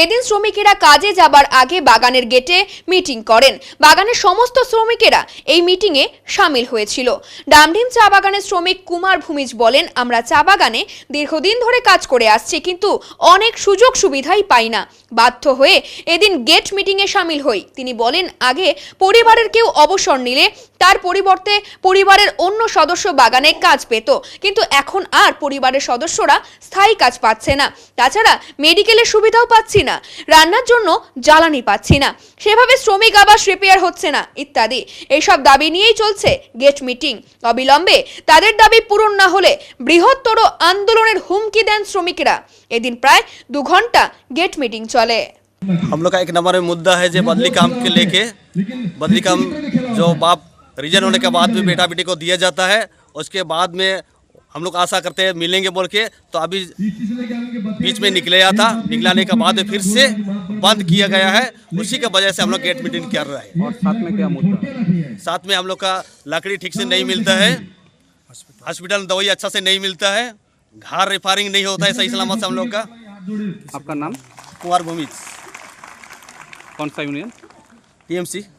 A: এদিন শ্রমিকেরা কাজে যাবার আগে বাগানের গেটে মিটিং করেন। বাগানের সমস্ত শ্রমিকেরা এই মিটিংয়ে সামিল হয়েছিল। ডামডিম চা বাগানের শ্রমিক কুমার ভূমিজ বলেন, আমরা চা বাগানে দীর্ঘদিন ধরে কাজ করে আসছি, কিন্তু অনেক সুযোগ সুবিধাই পাই না। বাধ্য হয়ে এদিন গেট মিটিংয়ে সামিল হই। তিনি বলেন, আগে পরিবারের কেউ অবসর নিলে তার পরিবর্তে পরিবারের অন্য সদস্য বাগানে কাজ পেত, কিন্তু এখন আর পরিবারের সদস্যরা স্থায়ী কাজ পাচ্ছে না। তাছাড়া মেডিকেলের সুবিধাও পাচ্ছি না, রান্নার জন্য জ্বালানি পাচ্ছি না, সেভাবে শ্রমিক আবাস রিপেয়ার হচ্ছে না ইত্যাদি। এইসব দাবি নিয়েই চলছে গেট মিটিং। অবিলম্বে তাদের দাবি পূরণ না হলে বৃহত্তর আন্দোলনের হুমকি দেন শ্রমিকরা। এদিন প্রায় 2 ঘন্টা গেট মিটিং চলে।
R: हम लोग का 1 नंबर में मुद्दा है जो बदली काम के लेके, बदली काम जो बाप रीजन होने के बाद भी बेटा बेटी को दिया जाता है, उसके बाद में हम लोग आशा करते हैं मिलेंगे बोल के, तो अभी बीच में निकला था, निकलाने के बाद फिर से बंद किया गया है। उसी की वजह से हम लोग गेट मीटिंग कर रहे हैं।
G: और साथ में क्या मुद्दा?
R: साथ में हम लोग का लकड़ी ठीक से नहीं मिलता है, हॉस्पिटल में दवाई अच्छा से नहीं मिलता है, घर रिपेयरिंग नहीं होता है सही सलामत से हम लोग का।
G: आपका नाम?
R: कुंवर भूमि,
G: कौन सा यूनियन?
R: टीएमसी।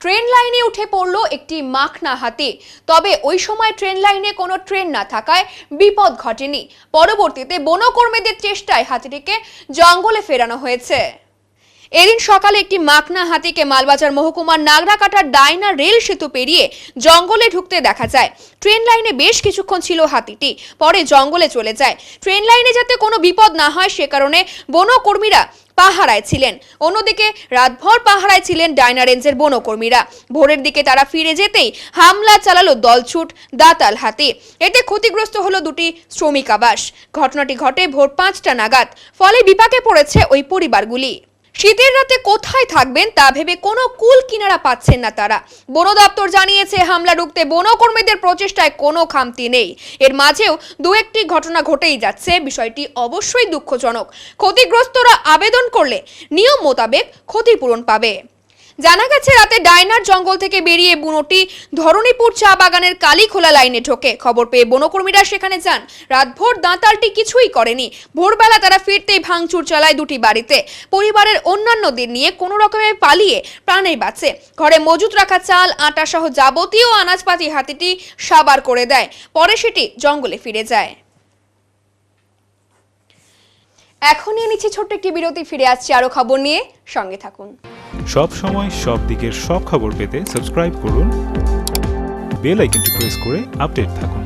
A: ট্রেন লাইনে উঠে পড়ল একটি মাখনা হাতি, তবে ওই সময় ট্রেন লাইনে কোনো ট্রেন না থাকায় বিপদ ঘটেনি। পরবর্তীতে বনকর্মীদের চেষ্টায় হাতিটিকে জঙ্গলে ফেরানো হয়েছে। এদিন সকালে একটি মাখনা হাতিকে মালবাজার মহকুমার নাগরাকাটার ডাইনা রেল সেতু পেরিয়ে জঙ্গলে ঢুকতে দেখা যায়। ট্রেন লাইনে বেশ কিছুক্ষণ ছিল হাতিটি, পরে জঙ্গলে চলে যায়। ট্রেন লাইনে যাতে কোনো বিপদ না হয় সে কারণে বনকর্মীরা পাহারায় ছিলেন। অন্যদিকে রাতভর পাহারায় ছিলেন ডাইনা রেঞ্জের বনকর্মীরা। ভোরের দিকে তারা ফিরে যেতেই হামলা চালালো দলছুট দাতাল হাতি। এতে ক্ষতিগ্রস্ত হলো দুটি শ্রমিক আবাস। ঘটনাটি ঘটে ভোর 5টা নাগাদ, ফলে বিপাকে পড়েছে ওই পরিবারগুলি। শীতের রাতে কোথায় থাকবেন তা ভেবে কোনো কুল কিনারা পাচ্ছেন না তারা। বন দপ্তর জানিয়েছে হামলা রুখতে বনকর্মীদের প্রচেষ্টায় কোনো খামতি নেই। এর মাঝেও দু একটি ঘটনা ঘটেই যাচ্ছে, বিষয়টি অবশ্যই দুঃখজনক। ক্ষতিগ্রস্তরা আবেদন করলে নিয়ম মোতাবেক ক্ষতিপূরণ পাবে। জানা গেছে রাতে ডাইনার জঙ্গল থেকে বেরিয়ে বুনোটি ধরণীপুর চা বাগানের কালীখোলা লাইনে ঢোকে। খবর পেয়ে বনকর্মীরা সেখানে যান। রাতভর দাঁতালটি কিছুই করেনি। ভোরবেলা তারা ফিরতেই ভাঙচুর চালায় দুটি বাড়িতে। পরিবারের অন্যান্যদের নিয়ে কোনো রকমে পালিয়ে প্রাণে বাঁচে। ঘরে মজুত রাখা চাল, আটা সহ যাবতীয় আনাজপাতি হাতিটি সাবার করে দেয়। পরে সেটি জঙ্গলে ফিরে যায়। এখন নিয়ে নিচ্ছি ছোট্ট একটি বিরতি, ফিরে আসছি আরো খবর নিয়ে, সঙ্গে থাকুন।
S: সব সময় সব দিকের সব খবর পেতে সাবস্ক্রাইব করুন, বেল আইকনটি প্রেস করে আপডেট থাকুন।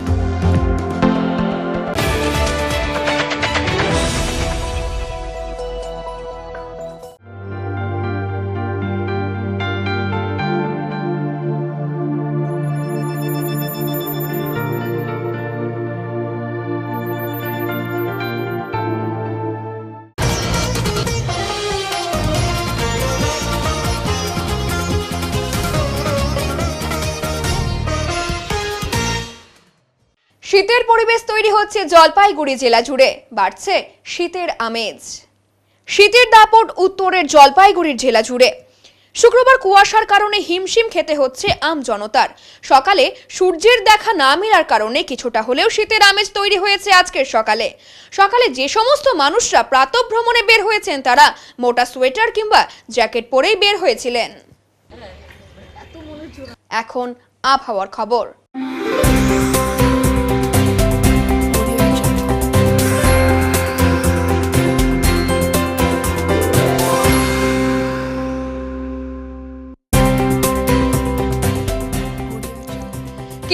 A: শীতের পরিবেশ তৈরি হচ্ছে জলপাইগুড়ি জেলা জুড়ে, বাড়ছে শীতের আমেজ। শীতের দাপট উত্তরের জলপাইগুড়ির জেলা জুড়ে। শুক্রবার কুয়াশার কারণে হিমশিম খেতে হচ্ছে আম জনতার। সকালে সূর্যের দেখা না মেলার কারণে কিছুটা হলেও শীতের আমেজ তৈরি হয়েছে আজকের সকালে। সকালে যে সমস্ত মানুষরা প্রাতঃভ্রমণে বের হয়েছেন তারা মোটা সোয়েটার কিংবা জ্যাকেট পরেই বের হয়েছিলেন। এখন আবহাওয়ার খবর।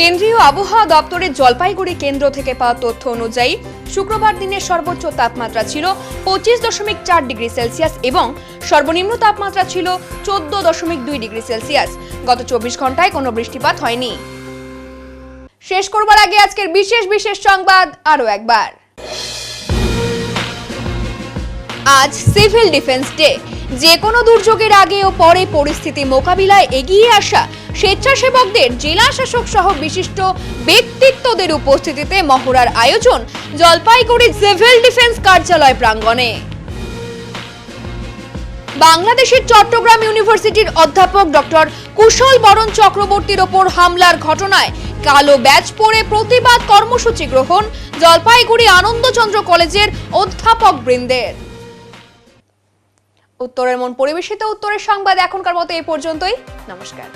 A: কেন্দ্রীয় আবহাওয়া দপ্তরের জলপাইগুড়ি কেন্দ্র থেকে পাওয়া তথ্য অনুযায়ী শুক্রবার দিনের সর্বোচ্চ তাপমাত্রা ছিল 25.4 ডিগ্রি সেলসিয়াস এবং সর্বনিম্ন তাপমাত্রা ছিল 14.2 ডিগ্রি সেলসিয়াস। গত 24 ঘন্টায় কোনো বৃষ্টিপাত হয়নি। শেষ করবার আগে আজকের বিশেষ সংবাদ আরো একবার। আজ সিভিল ডিফেন্স ডে। যে কোনো দুর্যোগের আগে ও পরে পরিস্থিতি মোকাবিলায় এগিয়ে আসা স্বেচ্ছাসেবকদের জেলা শাসক সহ বিশিষ্ট ব্যক্তিত্বদের উপস্থিতিতে মহড়ার আয়োজন জলপাইগুড়ি সিভিল ডিফেন্স কার্যালয় প্রাঙ্গণে। বাংলাদেশের চট্টগ্রাম ইউনিভার্সিটির অধ্যাপক ডক্টর কুশল বরণ চক্রবর্তীর ওপর হামলার ঘটনায় কালো ব্যাজ পরে প্রতিবাদ কর্মসূচি গ্রহণ জলপাইগুড়ি আনন্দচন্দ্র কলেজের অধ্যাপক বৃন্দের। উত্তরের মন পরিবেশিত উত্তরের সংবাদ এখনকার মতো এই পর্যন্তই। নমস্কার।